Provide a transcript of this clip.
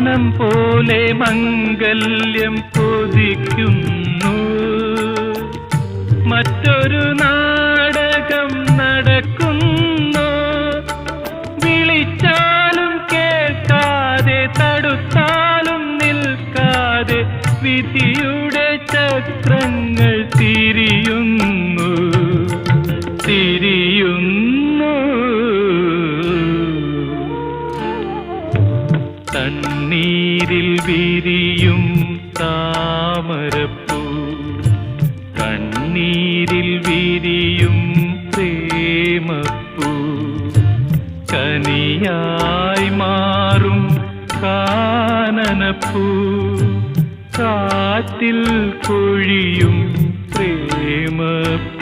വാനം പോലെ മംഗല്യം കൊതിക്കുന്നു. മറ്റൊരു നാടകം നടക്കുന്നു. വിളിച്ചാലും കേൾക്കാതെ, തടുത്താലും നിൽക്കാതെ വിധിയുടെ ചക്രങ്ങൾ തിരിയുന്നു, തിരിയുന്നു. തണ്ണീരിൽ വിരിയും താമരപ്പൂ, കണ്ണീരിൽ വിരിയും പ്രേമപ്പൂ, കനിയായി മാറും കാനനപ്പൂ, കാറ്റിൽ കൊഴിയും പ്രേമപ്പൂ.